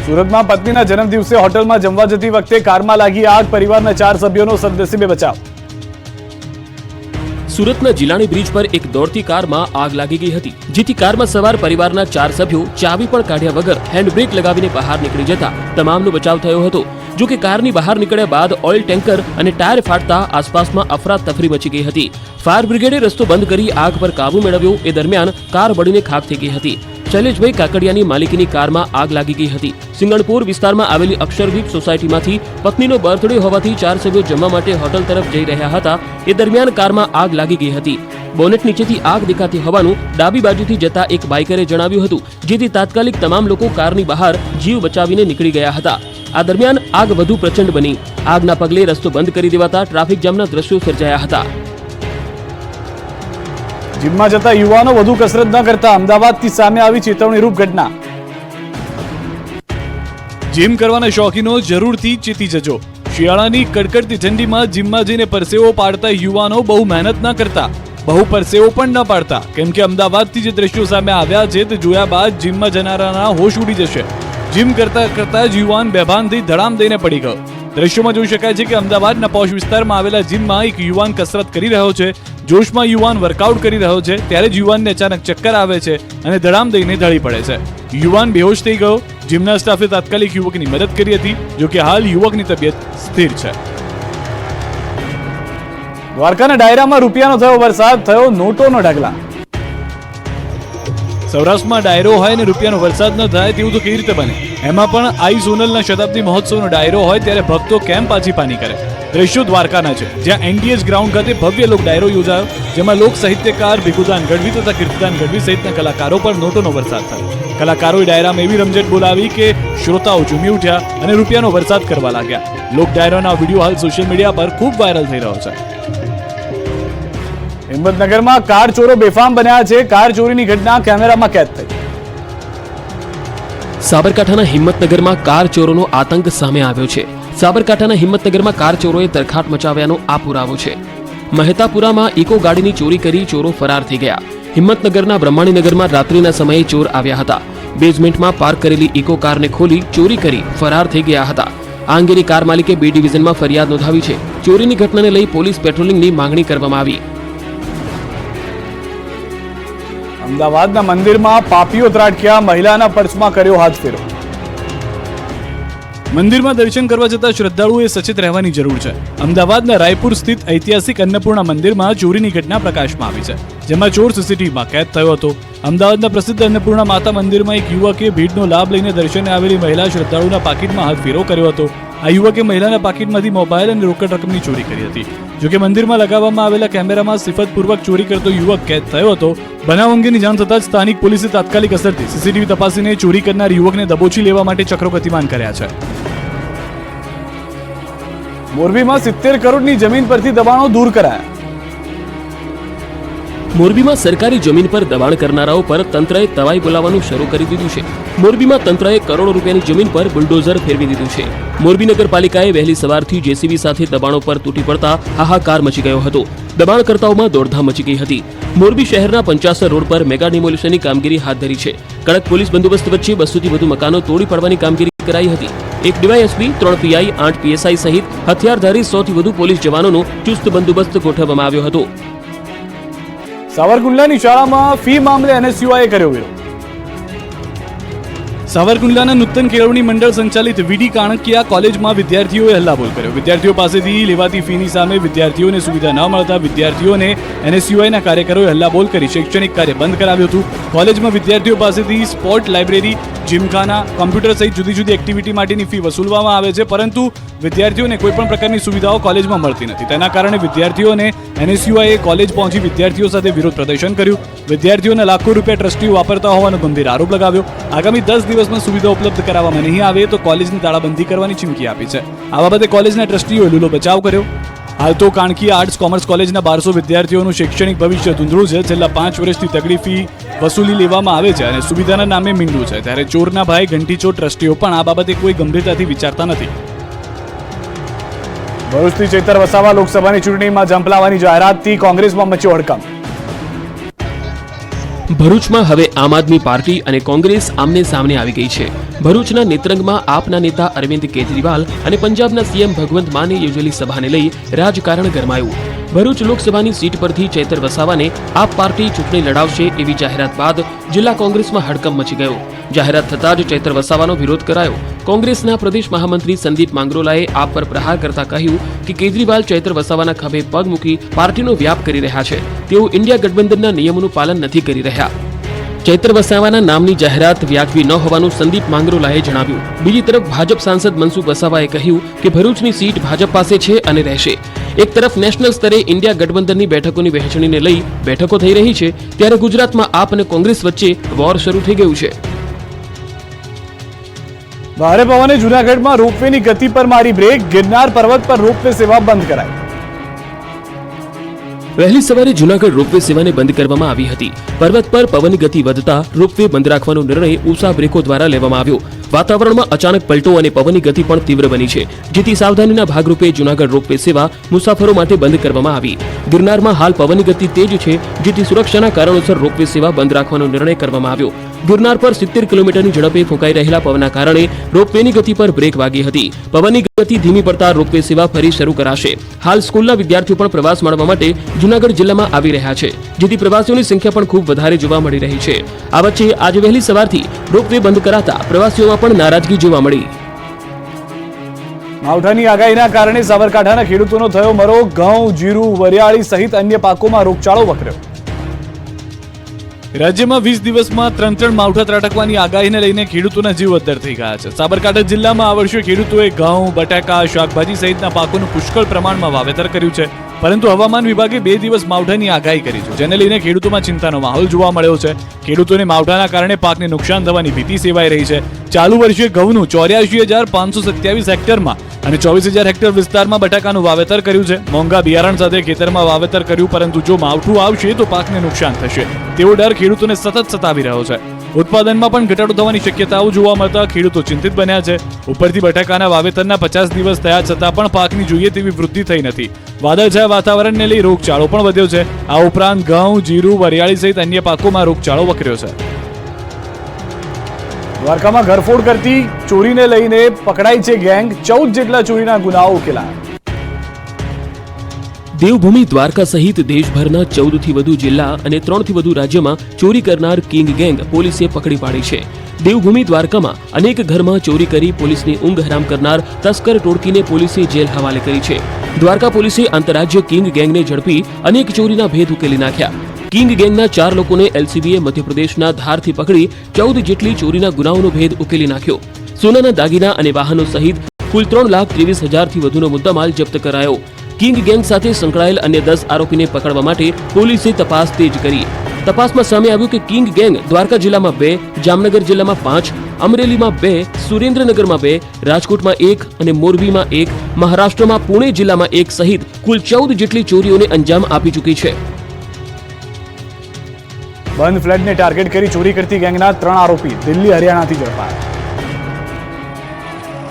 સુરતમાં પત્નીના જન્મદિવસે હોટલમાં જમવા જતી વખતે કારમાં લાગી આગ, પરિવારના 4 સભ્યોનો સદનસીબે બચાવ. સુરતના જીલાણી બ્રિજ પર એક દોડતી કારમાં આગ લાગી ગઈ હતી, જેથી કારમાં સવાર પરિવારના 4 સભ્યો ચાવી પણ કાઢ્યા વગર હેન્ડબ્રેક લગાવીને બહાર નીકળી જતા તમામનો બચાવ થયો હતો. જો કે કારની બહાર નીકળ્યા બાદ ઓઇલ ટેન્કર અને ટાયર ફાટતા આસપાસમાં અફરાતફરી મચી ગઈ હતી. ફાયર બ્રિગેડે રસ્તો બંધ કરી આગ પર કાબુ મેળવ્યો. એ દરમિયાન કાર બળીને ખાખ થઈ ગઈ હતી. શૈલેષભાઈ કાકડિયાની માલિકીની કારમાં આગ લાગી ગઈ હતી. સિંગણપુર વિસ્તારમાં આવેલી અક્ષરદીપ સોસાયટીમાંથી પત્નીનો બર્થડે હોવાથી 4 સભ્યો જમવા માટે હોટલ તરફ જઈ રહ્યા હતા. એ દરમિયાન કારમાં આગ લાગી ગઈ હતી. બોનેટ નીચેથી આગ દેખાતી હોવાનું ડાબી બાજુથી જતા એક બાઇકરે જણાવ્યું હતું, જેથી તાત્કાલિક તમામ લોકો કારની બહાર જીવ બચાવીને નીકળી ગયા હતા. આ દરમિયાન આગ વધુ પ્રચંડ બની. આગના પગલે રસ્તો બંધ કરી દેવાતા ટ્રાફિક જામના દ્રશ્યો સર્જાયા હતા. જીમમાં જતા યુવાનો વધુ કસરત ન કરતા અમદાવાદથી સામે આવી ચેતવણીરૂપ ઘટના. જીમ કરવાના શોખીનો જરૂરથી ચેતી જજો. શિયાળાની કડકડતી ઠંડીમાં જીમમાં જઈને પરસેવો પાડતા યુવાનો બહુ મહેનત ન કરતા, બહુ પરસેવો પણ ન પાડતા, કેમ કે અમદાવાદથી જે દ્રશ્યો સામે આવ્યા છે તે જોયા બાદ જીમમાં જનારાના હોશ ઉડી જશે. જીમ કરતા કરતા જ યુવાન બેભાન થઈ ધડામ દઈને પડી ગયો. દ્રશ્યોમાં જોઈ શકાય છે કે અમદાવાદના પોશ વિસ્તારમાં આવેલા જીમમાં એક યુવાન કસરત કરી રહ્યો છે. જોશમાં યુવાન વર્કઆઉટ કરી રહ્યો છે ત્યારે જ યુવાનને અચાનક ચક્કર આવે છે અને ધડામ દઈને ઢળી પડે છે. યુવાન બેહોશ થઈ ગયો. જીમના સ્ટાફે તાત્કાલિક યુવકની મદદ કરી હતી. જો કે હાલ યુવકની તબિયત સ્થિર છે. દ્વારકાના ડાયરામાં રૂપિયાનો થયો વરસાદ, થયો નોટોનો ઢગલા. સૌરાષ્ટ્રમાં ડાયરો હોય ને રૂપિયાનો વરસાદ ન થાય તેવું તો કેવી રીતે બને? એમાં પણ આઈ સોનલના શતાબ્દી મહોત્સવનો ડાયરો હોય ત્યારે ભક્તો કેમ પાછી પાની કરે? દ્રશ્યો દ્વારકાના છે, જ્યાં એનડીએસ ગ્રાઉન્ડ ખાતે ભવ્ય લોક ડાયરો યોજાયો, જેમાં લોક સાહિત્યકાર ભીખુદાન ગઢવી તથા કીર્તિદાન ગઢવી સહિતના કલાકારો પર નોટોનો વરસાદ થયો. કલાકારોએ ડાયરામાં એવી રમઝટ બોલાવી કે શ્રોતાઓ ઝૂમી ઉઠ્યા અને રૂપિયાનો વરસાદ કરવા લાગ્યા. લોક ડાયરાના વિડીયો હાલ સોશિયલ મીડિયા પર ખૂબ વાયરલ થઈ રહ્યો છે. હિંમતનગરમાં કાર ચોરો બેફામ બન્યા છે. કાર ચોરીની ઘટના કેમેરામાં કેદ થઈ. સાબરકાંઠાના હિંમતનગરમાં કાર ચોરોનો આતંક સામે આવ્યો છે. સાબરકાંઠાના હિંમતનગરમાં કાર ચોરોએ તરખાટ મચાવ્યાનો આ પુરાવો છે. મહેતાપુરામાં ઇકો ગાડીની ચોરી કરી ચોરો ફરાર થઈ ગયા. હિંમતનગરના બ્રહ્માણીનગરમાં રાત્રિના સમયે ચોર આવ્યા હતા. બેઝમેન્ટમાં પાર્ક કરેલી ઇકો કારને ખોલી ચોરી કરી ફરાર થઈ ગયા હતા. આ અંગેની કાર માલિકે B ડિવિઝનમાં ફરિયાદ નોંધાવી છે. ચોરીની ઘટનાને લઈ પોલીસ પેટ્રોલિંગની માંગણી કરવામાં આવી. અમદાવાદના મંદિરમાં પાપીઓ ત્રાટક્યા. મહિલાના પર્સમાં કર્યો હાથફેરો. મંદિરમાં દર્શન કરવા જતા શ્રદ્ધાળુઓએ સચેત રહેવાની જરૂર છે. અમદાવાદના રાયપુર સ્થિત ઐતિહાસિક અન્નપૂર્ણા મંદિરમાં ચોરીની ઘટના પ્રકાશમાં આવી છે, જેમાં ચોર સીસીટીવીમાં કેદ થયો હતો. અમદાવાદના પ્રસિદ્ધ અન્નપૂર્ણા માતા મંદિરમાં એક યુવકે ભીડનો લાભ લઈને દર્શને આવેલી મહિલા શ્રદ્ધાળુના પાકીટમાં હાથફેરો કર્યો હતો. આ યુવકે મહિલાના પાકીટમાંથી મોબાઈલ અને રોકડ રકમની ચોરી કરી હતી. જોકે મંદિરમાં લગાવવામાં આવેલા કેમેરામાં સિફતપૂર્વક ચોરી કરતો યુવક કેદ થયો હતો. બનાવ અંગેની જાણ થતાં જ સ્થાનિક પોલીસે તાત્કાલિક અસરથી સીસીટીવી તપાસીને ચોરી કરનાર યુવકને દબોચી લેવા માટે ચક્રો ગતિમાન કર્યા છે. મોરબીમાં 70 કરોડની જમીન પરથી દબાણો દૂર કરાયા. મોરબીમાં સરકારી જમીન પર દબાણ કરનારાઓ પર તંત્રએ તવાઈ બોલાવવાનું શરૂ કરી દીધું છે. મોરબીમાં તંત્રએ કરોડો રૂપિયાની જમીન પર બુલડોઝર ફેરવી દીધું છે. મોરબી નગરપાલિકાએ વહેલી સવારથી જેસીબી સાથે દબાણો પર તૂટી પડતા હાહાકાર મચી ગયો હતો. દબાણકર્તાઓમાં દોડધામ મચી ગઈ હતી. મોરબી શહેરના 50 રોડ પર મેગા ડિમોલિશનની કામગીરી હાથ ધરી છે. કડક પોલીસ બંદોબસ્ત વચ્ચે 200થી વધુ મકાનો તોડી પાડવાની કામગીરી કરાઈ હતી. 1 ડીવાયએસપી, 3 પીઆઈ, 8 પીએસઆઈ સહિત હથિયારધારી 100થી વધુ પોલીસ જવાનોનો ચુસ્ત બંદોબસ્ત ગોઠવવામાં આવ્યો હતો. સાવરકુંડલાની શાળામાં ફી મામલે NSUIએ કર્યો વિરોધ. સાવરકુંડલાના નૂતન કેળવણી મંડળ સંચાલિત વીડી કાણકિયા કોલેજમાં વિદ્યાર્થીઓએ હલ્લાબોલ કર્યો. વિદ્યાર્થીઓ પાસેથી લેવાતી ફીની સામે વિદ્યાર્થીઓને સુવિધા ન મળતા વિદ્યાર્થીઓને NSUIના કાર્યકરોએ હલ્લાબોલ કરી શૈક્ષણિક કાર્ય બંધ કરાવ્યું હતું. કોલેજમાં વિદ્યાર્થીઓ પાસેથી સ્પોર્ટ લાઇબ્રેરી, જીમખાના, કોમ્પ્યુટર સહિત જુદી જુદી એક્ટિવિટી માટેની ફી વસૂલવામાં આવે છે, પરંતુ વિદ્યાર્થીઓને કોઈ પણ પ્રકારની સુવિધાઓ કોલેજમાં મળતી નથી. તેના કારણે વિદ્યાર્થીઓને NSUIએ કોલેજ પહોંચી વિદ્યાર્થીઓ સાથે વિરોધ પ્રદર્શન કર્યું. વિદ્યાર્થીઓને લાખો રૂપિયા ટ્રસ્ટીઓ વાપરતા હોવાનો ગંભીર આરોપ લગાવ્યો. આગામી 10 દિવસમાં સુવિધા ઉપલબ્ધ કરાવવામાં નહીં આવે તો કોલેજની તાળાબંધી કરવાની ચીમકી આપી છે. આ બાબતે કોલેજના ટ્રસ્ટીઓએ લૂલો બચાવ કર્યો. હાલ તો કાણકિયા આર્ટ્સ કોમર્સ કોલેજના 1200 વિદ્યાર્થીઓનું શૈક્ષણિક ભવિષ્ય ધૂંધળું છે. છેલ્લા 5 વર્ષથી તગડી ફી વસૂલી લેવામાં આવે છે અને સુવિધાના નામે મીંડું છે. ત્યારે ચોરના ભાઈ ઘંટીચોર ટ્રસ્ટીઓ પણ આ બાબતે કોઈ ગંભીરતાથી વિચારતા નથી. ભરૂચથી ચેતર વસાવા લોકસભાની ચૂંટણીમાં ઝંપલાવવાની જાહેરાતથી કોંગ્રેસમાં મચ્યો હડકંપ. ભરૂચમાં હવે આમ આદમી પાર્ટી અને કોંગ્રેસ આમને સામને આવી ગઈ છે. ભરૂચના નેત્રંગમાં આપના નેતા અરવિંદ કેજરીવાલ અને પંજાબના સીએમ ભગવંત માને યોજેલી સભાને લઈ રાજકારણ ગરમાયું. ભરૂચ લોકસભાની સીટ પરથી ચૈતર વસાવાને આપ પાર્ટી ચૂંટણી લડાવશે એવી જાહેરાત બાદ જિલ્લા કોંગ્રેસમાં હડકંપ મચી ગયો. જાહેરાત થતાં જ ચૈતર વસાવાનો વિરોધ કરાયો. કોંગ્રેસના પ્રદેશ મહામંત્રી સંદીપ માંગરોલાએ આપ પર પ્રહાર કરતા કહ્યું કે કેજરીવાલ ચૈતર વસાવાના ખભે પગ મૂકી પાર્ટીનો વ્યાપ કરી રહ્યા છે. તેઓ ઇન્ડિયા ગઠબંધનના નિયમોનું પાલન નથી કરી રહ્યા. ચૈતર વસાવાના નામની જાહેરાત વ્યાજબી ન હોવાનું સંદીપ માંગરોલાએ જણાવ્યું. બીજી તરફ ભાજપ સાંસદ મનસુખ વસાવાએ કહ્યું કે ભરૂચની સીટ ભાજપ પાસે છે અને રહેશે. એક તરફ નેશનલ સ્તરે ઇન્ડિયા ગઠબંધનની બેઠકોની વહેંચણીને લઈ બેઠકો થઈ રહી છે, ત્યારે ગુજરાતમાં આપ અને કોંગ્રેસ વચ્ચે વોર શરૂ થઈ ગયું છે. ભારે પવને જૂનાગઢમાં રોપવેની ગતિ પર મારી બ્રેક. ગિરનાર પર્વત પર રોપવે સેવા બંધ કરાઈ. વહેલી સવારે જૂનાગઢ રોપવે સેવાને બંધ કરવામાં આવી હતી. પર્વત પર પવનની ગતિ વધતા રોપવે બંધ રાખવાનો નિર્ણય ઉષા બ્રેકો દ્વારા લેવામાં આવ્યો. વાતાવરણમાં અચાનક પલટો અને પવનની ગતિ પણ તીવ્ર બની છે, જેથી સાવધાનીના ભાગરૂપે જૂનાગઢ રોપવે સેવા મુસાફરો માટે બંધ કરવામાં આવી. ગિરનારમાં હાલ પવનની ગતિ તેજ છે, જેથી સુરક્ષાના કારણોસર રોપવે સેવા બંધ રાખવાનો નિર્ણય કરવામાં આવ્યો. ગિરનાર પર 70 કિલોમીટરની ઝડપે ફૂંકાઈ રહેલા પવનના કારણે રોપવેની ગતિ પર બ્રેક વાગી હતી. પવનની ગતિ ધીમી પડતા રોપવે સેવા ફરી શરૂ કરાશે. હાલ સ્કૂલના વિદ્યાર્થીઓ પણ પ્રવાસ માણવા માટે જૂનાગઢ જિલ્લામાં આવી રહ્યા છે, જેથી પ્રવાસીઓની સંખ્યા પણ ખૂબ વધારે જોવા મળી રહી છે. આ વચ્ચે આજે વહેલી સવારથી રોપવે બંધ કરાતા પ્રવાસીઓમાં પણ નારાજગી જોવા મળી. માવઠાની આગાહીના કારણે સાબરકાંઠાના ખેડૂતોનો થયો મરો. ઘઉં, જીરું, વરિયાળી સહિત અન્ય પાકોમાં રોગચાળો વકર્યો. રાજ્યમાં 20 દિવસમાં 3 માવઠા ત્રાટકવાની આગાહીને લઈને ખેડૂતોના જીવ અદ્ધર થઈ ગયા છે. સાબરકાંઠા જિલ્લામાં આ વર્ષે ખેડૂતોએ ઘઉં, બટાકા, શાકભાજી સહિતના પાકોનું પુષ્કળ પ્રમાણમાં વાવેતર કર્યું છે, પરંતુ હવામાન વિભાગે 2 દિવસ માવઠાની આગાહી કરી છે, જેને લઈને ખેડૂતોમાં ચિંતાનો માહોલ જોવા મળ્યો છે. ખેડૂતોને માવઠાના કારણે પાકને નુકસાન થવાની ભીતિ સેવાઈ રહી છે. ચાલુ વર્ષે ઘઉંનું 84,527 હેક્ટરમાં અને 24,000 હેક્ટર વિસ્તારમાં બટાકાનું વાવેતર કર્યું છે. મોંઘા બિયારણ સાથે ખેતરમાં વાવેતર કર્યું, પરંતુ જો માવઠું આવશે તો પાકને નુકસાન થશે તેવો ડર ખેડૂતોને સતત સતાવી રહ્યો છે. ઉત્પાદનમાં પણ ઘટાડો થવાની શક્યતાઓ જોવા મળતા ખેડૂતો ચિંતિત બન્યા છે. ઉપરથી બટાકાના વાવેતરના 50 દિવસ થયા છતાં પણ પાકની જોઈએ તેવી વૃદ્ધિ થઈ નથી. વાદળછાયા વાતાવરણને લઈ રોગચાળો પણ વધ્યો છે. આ ઉપરાંત ઘઉં, જીરું, વરિયાળી સહિત અન્ય પાકોમાં રોગચાળો વકર્યો છે. દ્વારકામાં ઘરફોડ કરતી ચોરીને લઈને પકડાઈ છે ગેંગ. 14 જેટલા ચોરીના ગુનાઓ ઉકેલાયા. દેવભૂમિ દ્વારકા સહિત દેશભરના 14 થી વધુ જિલ્લા અને 3 થી વધુ રાજ્યમાં ચોરી કરનાર કિંગ ગેંગ પોલીસે પકડી પાડી છે. દેવભૂમિ દ્વારકામાં અનેક ઘરમાં ચોરી કરી પોલીસની ઊંઘ હરામ કરનાર તસ્કર ટોળકીને પોલીસે જેલ હવાલે કરી છે. દ્વારકા પોલીસે આંતરરાજ્ય કિંગ ગેંગને ઝડપી અનેક ચોરીના ભેદ ઉકેલી નાખ્યા. કિંગ ગેંગના 4 લોકોને એલસીબીએ મધ્યપ્રદેશના ધારથી પકડી 14 જેટલી ચોરીના ગુનાઓનો ભેદ ઉકેલી નાખ્યો. સોનાના દાગીના અને વાહનો સહિત કુલ 3,23,000 થી વધુનો મુદ્દામાલ જપ્ત કરાયો. કિંગ ગેંગ સાથે સંકળાયેલ અન્ય 10 આરોપીને પકડવા માટે પોલીસે તપાસ તેજ કરી. તપાસમાં સામે આવ્યું કે કિંગ ગેંગ દ્વારકા જિલ્લામાં 2, જામનગર જિલ્લામાં 5, અમરેલીમાં 2, સુરેન્દ્રનગરમાં 2, રાજકોટમાં 1 અને મોરબીમાં 1, મહારાષ્ટ્રમાં પુણે જિલ્લામાં 1 સહિત કુલ 14 જેટલી ચોરીઓને અંજામ આપી ચૂકી છે. બંધ ફ્લેટને ટાર્ગેટ કરી ચોરી કરતી ગેંગના 3 આરોપી દિલ્હી, હરિયાણાથી ઝડપાયા.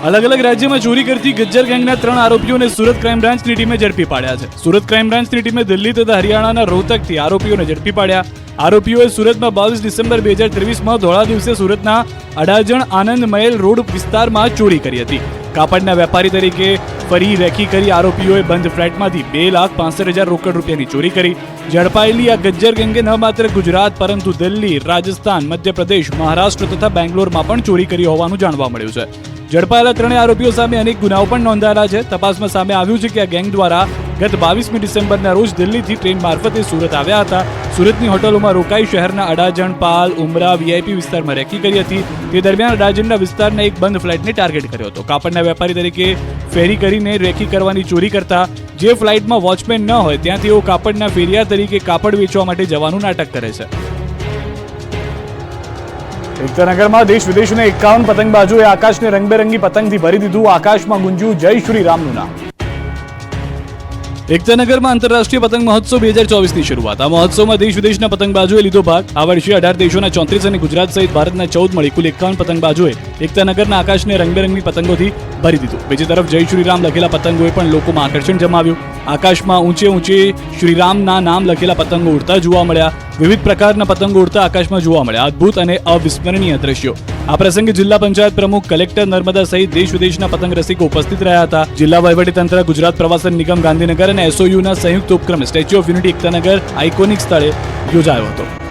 અલગ અલગ રાજ્યમાં ચોરી કરતી ગજ્જર ગેંગના 3 આરોપીઓને સુરત ક્રાઇમ બ્રાન્ચની ટીમે ઝડપી પાડ્યા છે. સુરત ક્રાઇમ બ્રાન્ચની ટીમે દિલ્હી તથા હરિયાણાના રોહતકથી આરોપીઓને ઝડપી પાડ્યા. આરોપીઓએ સુરતમાં 22 ડિસેમ્બર 2023માં ધોળા દિવસે સુરતના અડાજણ આનંદ મહેલ રોડ વિસ્તારમાં ચોરી કરી હતી. કાપડના વેપારી તરીકે ફરી રેકી કરી આરોપીઓએ બંધ ફ્લેટમાંથી 2,65,000 રોકડ રૂપિયાની ચોરી કરી. ઝડપાયેલી આ ગજ્જર ગેંગે ન માત્ર ગુજરાત પરંતુ દિલ્હી, રાજસ્થાન, મધ્યપ્રદેશ, મહારાષ્ટ્ર તથા બેંગ્લોરમાં પણ ચોરી કરી હોવાનું જાણવા મળ્યું છે. ઝડપાયેલા 3 આરોપીઓ સામે અનેક ગુનાઓ પણ નોંધાયેલા છે. તપાસમાં સામે આવ્યું છે કે આ ગેંગ દ્વારા ગત 22મી ડિસેમ્બરના રોજ દિલ્હીથી ટ્રેન મારફતે સુરત આવ્યા હતા. સુરતની હોટલોમાં રોકાઈ શહેરના અડાજણ, પાલ, ઉમરા, વીઆઈપી વિસ્તારમાં રેકી કરી હતી. તે દરમિયાન અડાજણના વિસ્તારના એક બંધ ફ્લાઇટને ટાર્ગેટ કર્યો હતો. કાપડના વેપારી તરીકે ફેરી કરીને રેકી કરવાની ચોરી કરતા. જે ફ્લાઇટમાં વોચમેન ન હોય ત્યાં તેઓ કાપડના ફેરિયા તરીકે કાપડ વેચવા માટે જવાનું નાટક કરે છે. એકતાનગરમાં દેશ વિદેશના 51 પતંગબાજોએ આકાશને રંગબેરંગી પતંગથી ભરી દીધું. આકાશમાં ગુંજ્યું જય શ્રી રામનું નામ. એકતાનગરમાં આંતરરાષ્ટ્રીય પતંગ મહોત્સવ 2024ની શરૂઆત. આ મહોત્સવમાં દેશ વિદેશના પતંગબાજોએ લીધો ભાગ. આ વર્ષે 18 દેશોના 34 અને ગુજરાત સહિત ભારતના 14 મળી કુલ 51 પતંગબાજોએ એકતાનગરના આકાશને રંગબેરંગી પતંગોથી ભરી દીધું. બીજી તરફ જય શ્રી રામ લખેલા પતંગોએ પણ લોકોમાં આકર્ષણ જમાવ્યું. આકાશમાં ઊંચે ઊંચે શ્રીરામના નામ લખેલા પતંગો ઉડતા જોવા મળ્યા. વિવિધ પ્રકારના પતંગો ઉડતા આકાશમાં જોવા મળ્યા. અદ્ભુત અને અવિસ્મરણીય દ્રશ્યો. આ પ્રસંગે જિલ્લા પંચાયત પ્રમુખ, કલેક્ટર નર્મદા સહિત દેશ વિદેશના પતંગ રસિકો ઉપસ્થિત રહ્યા હતા. જિલ્લા વહીવટીતંત્ર, ગુજરાત પ્રવાસન નિગમ ગાંધીનગર અને એસઓયુના સંયુક્ત ઉપક્રમે statue of unity Ektanagar iconic સ્થળે યોજાયો હતો.